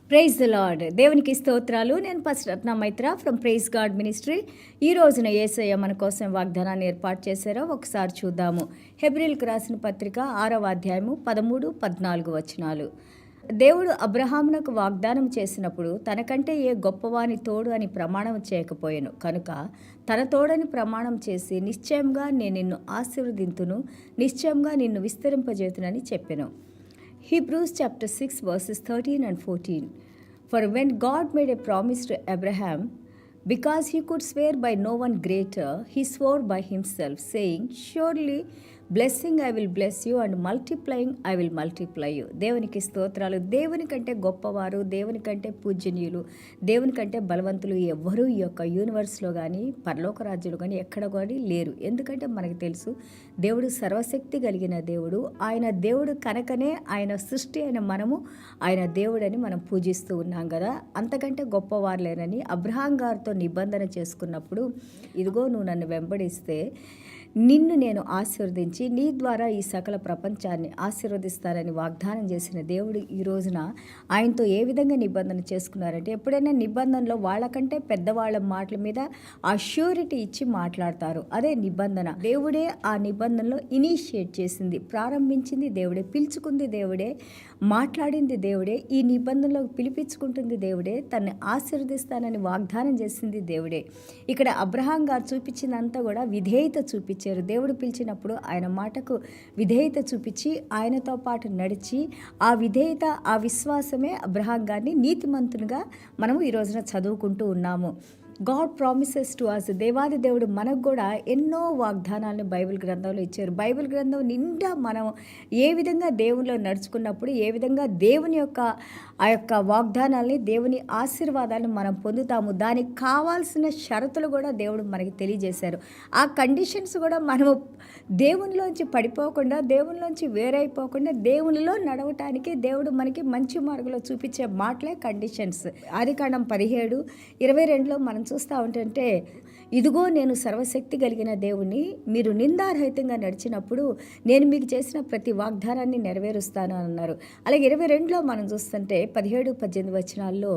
Praise the lord. దేవునికి స్తోత్రాలు. నేను pastor Ratna Maitra from praise God ministry. ఈ రోజున యేసయ్య మన కోసం వాగ్దానాన్ని ఏర్పాటు చేశారో ఒకసారి చూద్దాము. హెబ్రీయులకు రాసిన పత్రిక 6వ అధ్యాయము 13, 14 వచనాలు. దేవుడు అబ్రహామునకు వాగ్దానం చేసినప్పుడు తనకంటే ఏ గొప్పవాని తోడు అని ప్రమాణం చేయకపోయాను కనుక తన తోడని ప్రమాణం చేసి నిశ్చయంగా నేను నిన్ను ఆశీర్వదింతును, నిశ్చయంగా నిన్ను విస్తరింపజేతునని చెప్పెను. Hebrews chapter 6 verses 13 and 14. For when God made a promise to Abraham, because he could swear by no one greater, he swore by himself, saying, Surely blessing I will bless you and multiplying I will multiply you. దేవునికి స్తోత్రాలు. దేవుని కంటే గొప్పవారు, దేవుని కంటే పూజనీయులు, దేవుని కంటే బలవంతులు ఎవ్వరూ ఈ యొక్క యూనివర్స్లో కానీ పరలోక రాజ్యంలో కానీ ఎక్కడ కానీ లేరు. ఎందుకంటే మనకు తెలుసు దేవుడు సర్వశక్తి కలిగిన దేవుడు. ఆయన దేవుడు కనుకనే ఆయన సృష్టి అయిన మనము ఆయన దేవుడని మనం పూజిస్తూ ఉన్నాం కదా. అంతకంటే గొప్పవారు లేరని అబ్రహాం గారితో నిబంధన చేసుకున్నప్పుడు, ఇదిగో నువ్వు నన్ను వెంబడిస్తే నిన్ను నేను ఆశీర్వదించి నీ ద్వారా ఈ సకల ప్రపంచాన్ని ఆశీర్వదిస్తానని వాగ్దానం చేసిన దేవుడు ఈ రోజున ఆయనతో ఏ విధంగా నిబంధన చేసుకున్నారంటే, ఎప్పుడైనా నిబంధనలో వాళ్ళకంటే పెద్దవాళ్ళ మాటల మీద ఆ ష్యూరిటీ ఇచ్చి మాట్లాడతారు. అదే నిబంధన. దేవుడే ఆ నిబంధనలో ఇనిషియేట్ చేసింది, ప్రారంభించింది దేవుడే, పిలుచుకుంది దేవుడే, మాట్లాడింది దేవుడే, ఈ నిబంధనలో పిలిపించుకుంటుంది దేవుడే, తనని ఆశీర్వదిస్తానని వాగ్దానం చేసింది దేవుడే. ఇక్కడ అబ్రహాం గారు చూపించినంతా కూడా విధేయత చూపించారు. దేవుడు పిలిచినప్పుడు ఆయన మాటకు విధేయత చూపించి ఆయనతో పాటు నడిచి ఆ విధేయత, ఆ విశ్వాసమే అబ్రహాం గారిని నీతిమంతునిగా మనము ఈ రోజున చదువుకుంటూ ఉన్నాము. God promises to us. దేవాది దేవుడు మనకు కూడా ఎన్నో వాగ్దానాలను బైబిల్ గ్రంథంలో ఇచ్చారు. బైబిల్ గ్రంథం నిండా మనం ఏ విధంగా దేవునిలో నడుచుకున్నప్పుడు ఏ విధంగా దేవుని యొక్క ఆ యొక్క వాగ్దానాలని, దేవుని ఆశీర్వాదాలను మనం పొందుతాము. దానికి కావాల్సిన షరతులు కూడా దేవుడు మనకి తెలియజేశారు. ఆ కండిషన్స్ కూడా మనము దేవునిలోంచి పడిపోకుండా, దేవునిలోంచి వేరైపోకుండా దేవునిలో నడవటానికి దేవుడు మనకి మంచి మార్గంలో చూపించే మాటలే కండిషన్స్. ఆదికాండం 17:22లో మనం చూస్తూ ఉంటుంటే, ఇదిగో నేను సర్వశక్తి కలిగిన దేవుని, మీరు నిందారహితంగా నడిచినప్పుడు నేను మీకు చేసిన ప్రతి వాగ్దానాన్ని నెరవేరుస్తాను అన్నారు. అలాగే 22లో మనం చూస్తుంటే 17-18 వచనాల్లో,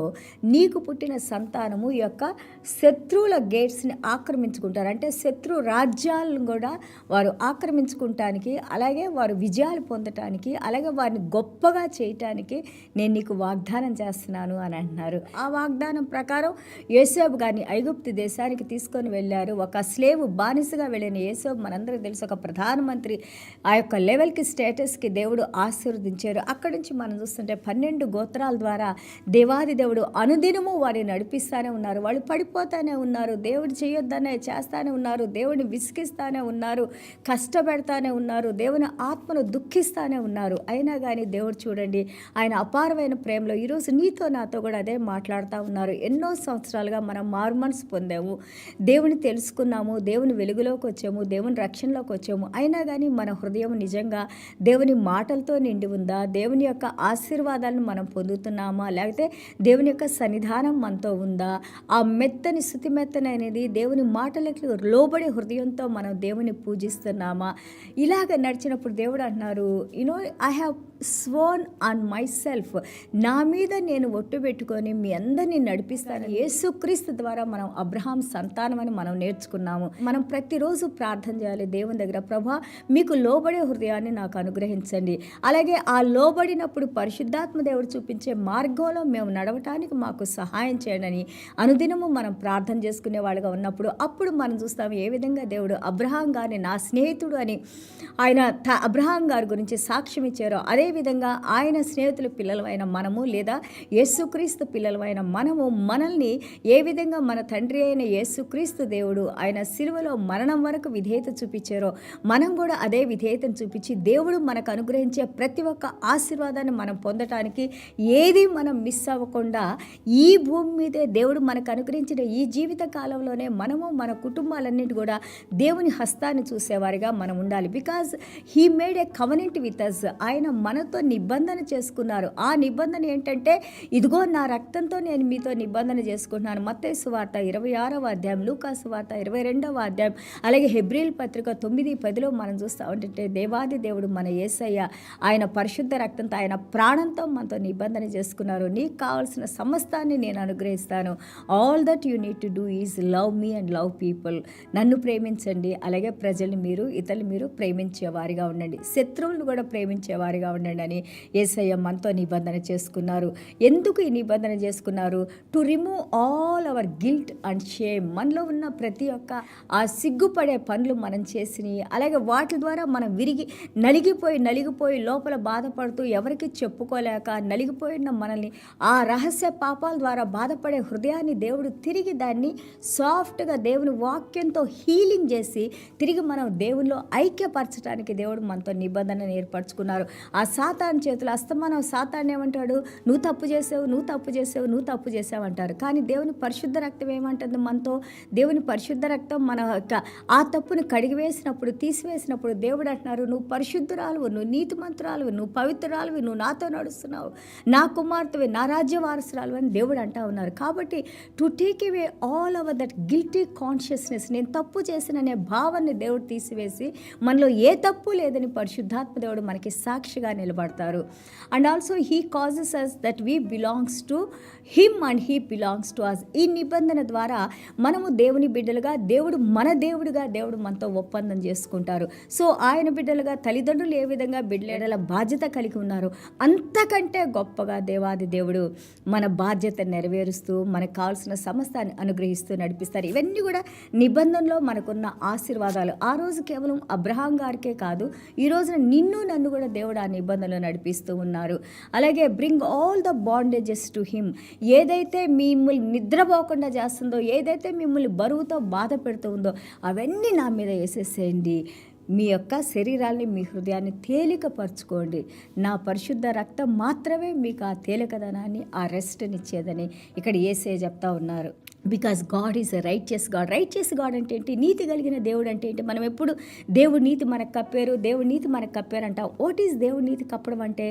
నీకు పుట్టిన సంతానము ఈ యొక్క శత్రువుల గేట్స్ని ఆక్రమించుకుంటారు. అంటే శత్రు రాజ్యాలను కూడా వారు ఆక్రమించుకుంటానికి, అలాగే వారు విజయాలు పొందటానికి, అలాగే వారిని గొప్పగా చేయటానికి నేను నీకు వాగ్దానం చేస్తున్నాను అని అంటున్నారు. ఆ వాగ్దానం ప్రకారం యోసేపు గారిని ఐగుప్తు దేశానికి తీసుకొని వెళ్ళారు. ఒక స్లేవ్ బానిసగా వెళ్ళిన యేసోబు మనందరికీ తెలుసు, ఒక ప్రధానమంత్రి ఆ యొక్క లెవెల్కి, స్టేటస్కి దేవుడు ఆశీర్వదించారు. అక్కడి నుంచి మనం చూస్తుంటే 12 గోత్రాల ద్వారా దేవాది దేవుడు అనుదినము వారిని నడిపిస్తానే ఉన్నారు. వాళ్ళు పడిపోతానే ఉన్నారు, దేవుడు చేయొద్దనే చేస్తానే ఉన్నారు, దేవుడిని విసిగిస్తానే ఉన్నారు, కష్టపెడతానే ఉన్నారు, దేవుని ఆత్మను దుఃఖిస్తానే ఉన్నారు. అయినా కానీ దేవుడు చూడండి, ఆయన అపారమైన ప్రేమలో ఈరోజు నీతో నాతో కూడా అదే మాట్లాడుతూ ఉన్నారు. ఎన్నో సంవత్సరాలుగా మనం మారుమనసు పొందాము, దేవుని తెలుసుకున్నాము, దేవుని వెలుగులోకి వచ్చాము, దేవుని రక్షణలోకి వచ్చాము. అయినా కానీ మన హృదయం నిజంగా దేవుని మాటలతో నిండి ఉందా? దేవుని యొక్క ఆశీర్వాదాలను మనం పొందుతున్నామా? లేకపోతే దేవుని యొక్క సన్నిధానం మనతో ఉందా? ఆ మెత్తని శృతి మెత్తని అనేది దేవుని మాటలకు లోబడే హృదయంతో మనం దేవుని పూజిస్తున్నామా? ఇలాగ నడిచినప్పుడు దేవుడు అంటున్నారు, I have sworn on my self, నా మీద నేను ఒట్టు పెట్టుకొని మీ అందరినీ నడిపిస్తాను. యేసుక్రీస్తు ద్వారా మనం అబ్రహాం సంతానం అని మనం నేర్చుకున్నాము. మనం ప్రతిరోజు ప్రార్థన చేయాలి దేవుని దగ్గర, ప్రభా మీకు లోబడే హృదయాన్ని నాకు అనుగ్రహించండి. అలాగే ఆ లోబడినప్పుడు పరిశుద్ధాత్మ దేవుడు చూపించే మార్గంలో మేము నడవటానికి మాకు సహాయం చేయండి అనుదినము మనం ప్రార్థన చేసుకునే వాళ్ళగా ఉన్నప్పుడు అప్పుడు మనం చూస్తాము ఏ విధంగా దేవుడు అబ్రహాం గారిని నా స్నేహితుడు అని ఆయన అబ్రహాం గారి గురించి సాక్ష్యం ఇచ్చారో, అదేవిధంగా ఆయన స్నేహితుల పిల్లలమైన మనము, లేదా యేసుక్రీస్తు పిల్లలమైన మనము, మనల్ని ఏ విధంగా మన తండ్రి అయిన యేసుక్రీస్తు దేవుడు ఆయన శిలువలో మరణం వరకు విధేయత చూపించారో, మనం కూడా అదే విధేయతను చూపించి దేవుడు మనకు అనుగ్రహించే ప్రతి ఒక్క ఆశీర్వాదాన్ని మనం పొందటానికి ఏది మనం మిస్ అవ్వకుండా ఈ భూమి మీదే దేవుడు మనకు అనుగ్రహించిన ఈ జీవిత కాలంలోనే మనము మన కుటుంబాలన్నిటి కూడా దేవుని హస్తాన్ని చూసేవారిగా మనం ఉండాలి. Because he made a covenant with us. ఆయన మనతో నిబంధన చేసుకున్నారు. ఆ నిబంధన ఏంటంటే, ఇదిగో నా రక్తంతో నేను మీతో నిబంధన చేసుకుంటున్నాను. మత్తయి సువార్త 26వ అధ్యాయంలో లూకాసు వార్త 22వ అధ్యాయం, అలాగే హెబ్రీల్ పత్రిక 9:10 మనం చూస్తూ ఉంటుంటే దేవాది దేవుడు మన యేసయ్య ఆయన పరిశుద్ధ రక్తంతో ఆయన ప్రాణంతో మనతో నిబంధన చేసుకున్నారు. నీకు కావాల్సిన సమస్తాన్ని నేను అనుగ్రహిస్తాను. All that you need to do is love me and love people. నన్ను ప్రేమించండి, అలాగే ప్రజల్ని మీరు ఇతరులు మీరు ప్రేమించేవారిగా ఉండండి, శత్రువులను కూడా ప్రేమించేవారిగా ఉండండి అని యేసయ్య మనతో నిబంధన చేసుకున్నారు. ఎందుకు ఈ నిబంధన చేసుకున్నారు? To remove all our guilt and shame. మనలో ఉన్న ప్రతి ఒక్క ఆ సిగ్గుపడే పనులు మనం చేసినవి, అలాగే వాటి ద్వారా మనం విరిగి నలిగిపోయి లోపల బాధపడుతూ ఎవరికి చెప్పుకోలేక నలిగిపోయిన మనల్ని ఆ రహస్య పాపాల ద్వారా బాధపడే హృదయాన్ని దేవుడు తిరిగి దాన్ని సాఫ్ట్గా దేవుని వాక్యంతో హీలింగ్ చేసి తిరిగి మనం దేవునిలో ఐక్యపరచడానికి దేవుడు మనతో నిబంధనను ఏర్పరచుకున్నారు. ఆ సాతాను చేతులు అస్తమానం సాతాను ఏమంటాడు? నువ్వు తప్పు చేసావు అంటారు. కానీ దేవుని పరిశుద్ధ రక్తం ఏమంటుంది మనతో? దేవుని పరిశుద్ధ రక్తం మన ఆ తప్పును కడిగివేసినప్పుడు తీసివేసినప్పుడు దేవుడు అంటున్నారు, నువ్వు పరిశుద్ధురాలువు, నువ్వు నీతిమంతురాలువు, నువ్వు పవిత్రురాలువి, నువ్వు నాతో నడుస్తున్నావు, నా కుమార్తెవి, నా రాజ్య వారసురాలు అని దేవుడు అంటా ఉన్నారు. కాబట్టి to take away all over that guilty consciousness, నేను తప్పు చేసిననే భావాన్ని దేవుడు తీసివేసి మనలో ఏ తప్పు లేదని పరిశుద్ధాత్మ దేవుడు మనకి సాక్షిగా నిలబడతారు. And also he causes us that we belongs to him and he belongs to us. ఈ నిబంధన ద్వారా మనము దేవుని బిడ్డలుగా, దేవుడు మన దేవుడుగా దేవుడు మనతో ఒప్పందం చేసుకుంటారు. సో ఆయన బిడ్డలుగా తల్లిదండ్రులు ఏ విధంగా బిడ్డల బాధ్యత కలిగి ఉన్నారు, అంతకంటే గొప్పగా దేవాది దేవుడు మన బాధ్యత నెరవేరుస్తూ మనకు కావాల్సిన సమస్తాన్ని అనుగ్రహిస్తూ నడిపిస్తారు. ఇవన్నీ కూడా నిబంధనలో మనకున్న ఆశీర్వాదాలు. ఆ రోజు కేవలం అబ్రహాం గారికే కాదు, ఈ రోజున నిన్ను నన్ను కూడా దేవుడు ఆ నిబంధనలు నడిపిస్తూ ఉన్నారు. అలాగే bring all the bondages to him. ఏదైతే మిమ్మల్ని నిద్రపోకుండా చేస్తుందో, ఏదైతే మిమ్మల్ని బరువుతో బాధ పెడుతూ ఉందో అవన్నీ నా మీద వేసేసేయండి. మీ యొక్క శరీరాన్ని, మీ హృదయాన్ని తేలికపరచుకోండి. నా పరిశుద్ధ రక్తం మాత్రమే మీకు ఆ తేలికదనాన్ని, ఆ రెస్ట్నిచ్చేదని ఇక్కడ యేసయ్య చెప్తా ఉన్నారు. Because God is a righteous God. Righteous God అంటే ఏంటి? నీతి కలిగిన దేవుడు అంటే ఏంటి? మనం ఎప్పుడు దేవుడి నీతి మనకు కప్పారు అంటాం. వాట్ ఈజ్ దేవుడి నీతి కప్పడం అంటే?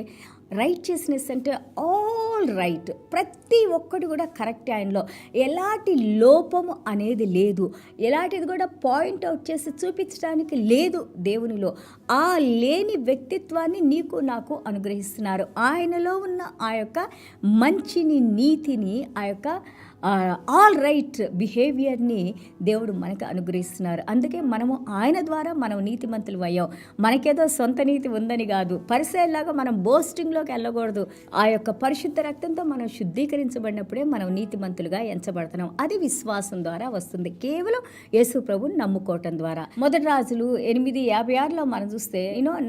రైచియస్నెస్ అంటే ఆల్ రైట్, ప్రతి ఒక్కటి కూడా కరెక్ట్. ఆయనలో ఎలాంటి లోపము అనేది లేదు, ఎలాంటిది కూడా పాయింట్ అవుట్ చేసి చూపించడానికి లేదు దేవునిలో. ఆ లేని వ్యక్తిత్వాన్ని నీకు నాకు అనుగ్రహిస్తున్నారు. ఆయనలో ఉన్న ఆ యొక్క మంచిని, నీతిని, ఆ యొక్క ఆల్ రైట్ బిహేవియర్ని దేవుడు మనకు అనుగ్రహిస్తున్నారు. అందుకే మనము ఆయన ద్వారా మనం నీతిమంతులు అయ్యాం. మనకేదో సొంత నీతి ఉందని కాదు, పరిసయలాగా మనం బోస్టింగ్లోకి వెళ్ళకూడదు. ఆ యొక్క పరిశుద్ధ రక్తంతో మనం శుద్ధీకరించబడినప్పుడే మనం నీతిమంతులుగా ఎంచబడుతున్నాం. అది విశ్వాసం ద్వారా వస్తుంది, కేవలం యేసు ప్రభుని నమ్ముకోవటం ద్వారా. మొదటి రాజులు 8:56 మనం చూస్తే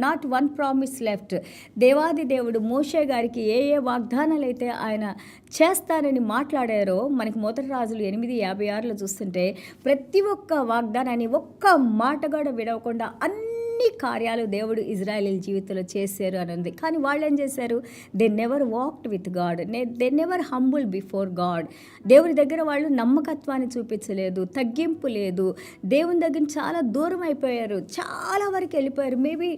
నాట్ వన్ ప్రామిస్ లెఫ్ట్. దేవాది దేవుడు మోషే గారికి ఏ వాగ్దానాలు అయితే ఆయన చేస్తానని మాట్లాడారో మనకి మొదటి రాజులు 8:56 చూస్తుంటే ప్రతి ఒక్క వాగ్దానాన్ని ఒక్క మాట కూడా విడవకుండా అన్ని కార్యాలు దేవుడు ఇజ్రాయేలీల జీవితంలో చేశారు అని ఉంది. కానీ వాళ్ళు ఏం చేశారు? They never walked with God, they never humble before God. దేవుని దగ్గర వాళ్ళు నమ్మకత్వాన్ని చూపించలేదు, తగ్గింపు లేదు, దేవుని దగ్గర చాలా దూరం అయిపోయారు, చాలా వరకు వెళ్ళిపోయారు. మేబీ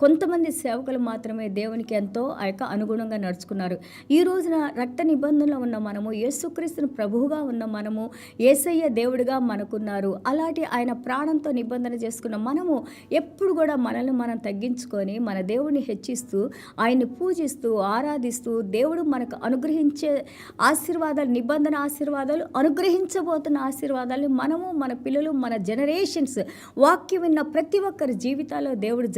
కొంతమంది సేవకులు మాత్రమే దేవునికి ఎంతో ఆ యొక్క అనుగుణంగా నడుచుకున్నారు. ఈ రోజున రక్త నిబంధనలో ఉన్న మనము, యేసుక్రీస్తును ప్రభువుగా ఉన్న మనము, యేసయ్య దేవుడిగా మనకున్నారు. అలాంటి ఆయన ప్రాణంతో నిబంధన చేసుకున్న మనము ఎప్పుడు కూడా మనల్ని మనం తగ్గించుకొని మన దేవుడిని హెచ్చిస్తూ ఆయన్ని పూజిస్తూ ఆరాధిస్తూ దేవుడు మనకు అనుగ్రహించే ఆశీర్వాదాలు, నిబంధన ఆశీర్వాదాలు, అనుగ్రహించబోతున్న ఆశీర్వాదాలు మనము, మన పిల్లలు, మన జనరేషన్స్ వాక్యం విన్న ప్రతి ఒక్కరి జీవితాల్లో దేవుడు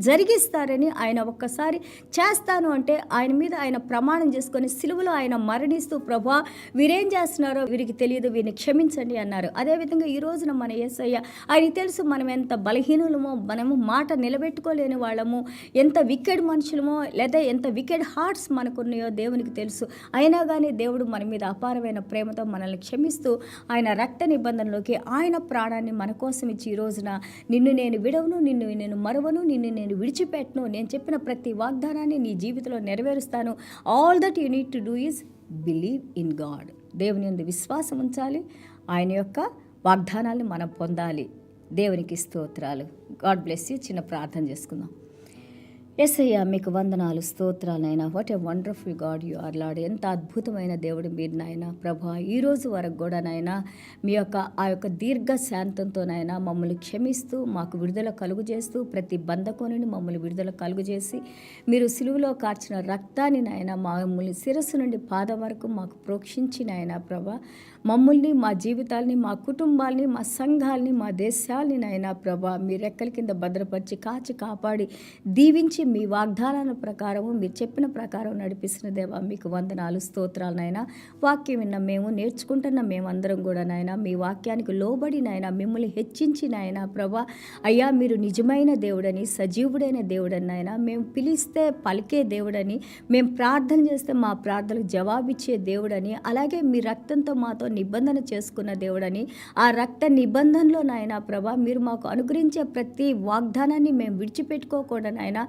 జరిగిస్తారని ఆయన ఒక్కసారి చేస్తాను అంటే ఆయన మీద ఆయన ప్రమాణం చేసుకొని సిలువలో ఆయన మరణిస్తూ ప్రభా వీరేం చేస్తున్నారో వీరికి తెలియదు, వీరిని క్షమించండి అన్నారు. అదేవిధంగా ఈ రోజున మన యేసయ్య ఆయనకి తెలుసు మనం ఎంత బలహీనులమో, మనము మాట నిలబెట్టుకోలేని వాళ్ళము, ఎంత వికెడ్ మనుషులమో లేదా ఎంత వికెడ్ హార్ట్స్ మనకున్నాయో దేవునికి తెలుసు. అయినా కానీ దేవుడు మన మీద అపారమైన ప్రేమతో మనల్ని క్షమిస్తూ ఆయన రక్త నిబంధనలోకి ఆయన ప్రాణాన్ని మన కోసం ఇచ్చి ఈ రోజున నిన్ను నేను విడవను, నిన్ను నేను మరువను, నిన్ను నేను విడిచిపెట్టను, నేను చెప్పిన ప్రతి వాగ్దానాన్ని నీ జీవితంలో నెరవేరుస్తాను. All that you need to do is believe in God. దేవుని యందు విశ్వాసం ఉంచాలి, ఆయన యొక్క వాగ్దానాలను మనం పొందాలి. దేవునికి స్తోత్రాలు. God bless you. చిన్న ప్రార్థన చేసుకుందాం. యేసయ్యా మీకు వందనాలు స్తోత్రాలు నాయనా. What a wonderful God you are lord. ఎంత అద్భుతమైన దేవుడు మీరు నాయన ప్రభా. ఈ రోజు వరకు కూడా నాయన మీ యొక్క ఆ యొక్క దీర్ఘ శాంతంతో నాయన మమ్మల్ని క్షమిస్తూ మాకు విడుదల కలుగు చేస్తూ ప్రతి బంధకోనిని మమ్మల్ని విడుదల కలుగు చేసి మీరు సిలువలో కార్చిన రక్తాన్ని నాయన మమ్మల్ని శిరస్సు నుండి పాదం వరకు మాకు ప్రోక్షించి నాయన ప్రభా మమ్మల్ని మా జీవితాల్ని మా కుటుంబాల్ని మా సంఘాల్ని మా దేశాల్ని నాయన ప్రభా మీ రెక్కల కింద భద్రపరిచి కాచి కాపాడి దీవించి మీ వాగ్దానాల ప్రకారము మీరు చెప్పిన ప్రకారం నడిపిస్తున్న దేవా మీకు వందనాలు స్తోత్రాలు నాయన. వాక్యం విన్న మేము నేర్చుకుంటున్న మేమందరం కూడా నాయన మీ వాక్యానికి లోబడి నాయన మిమ్మల్ని హెచ్చించి నాయన ప్రభా అయ్యా మీరు నిజమైన దేవుడని సజీవుడైన దేవుడని నాయన మేము పిలిస్తే పలికే దేవుడని మేము ప్రార్థన చేస్తే మా ప్రార్థనకు జవాబిచ్చే దేవుడని అలాగే మీ రక్తంతో మాతో నిబంధన చేసుకున్న దేవుడని ఆ రక్త నిబంధనలో నాయన ప్రభా మీరు మాకు అనుగ్రహించే ప్రతి వాగ్దానాన్ని మేము విడిచిపెట్టుకోకుండా నాయన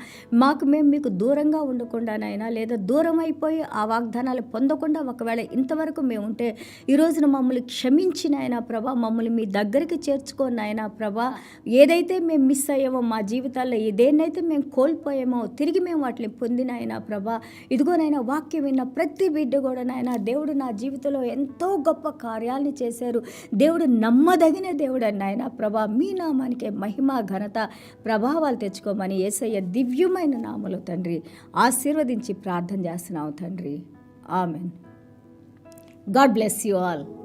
మేము మీకు దూరంగా ఉండకుండా నాయన లేదా దూరం అయిపోయి ఆ వాగ్దానాలు పొందకుండా ఒకవేళ ఇంతవరకు మేము ఉంటే ఈ రోజున మమ్మల్ని క్షమించి నాయన ప్రభా మమ్మల్ని మీ దగ్గరికి చేర్చుకోని నాయన ప్రభా ఏదైతే మేము మిస్ అయ్యామో మా జీవితాల్లో ఏదేనైతే మేము కోల్పోయామో తిరిగి మేము వాటిని పొందినాయన ప్రభా ఇదిగోనైనా వాక్యం విన్న ప్రతి బిడ్డ కూడా నాయన దేవుడు నా జీవితంలో ఎంతో గొప్ప కార్యాలను చేశారు. దేవుడు నమ్మదగిన దేవుడు నాయన ప్రభా మీ నామానికే మహిమ ఘనత ప్రభావాలు తెచ్చుకోమని యేసయ్య దివ్యమైన నామములో తండ్రి ఆశీర్వదించి ప్రార్థన చేస్తున్నావు తండ్రి. Amen. God bless you all.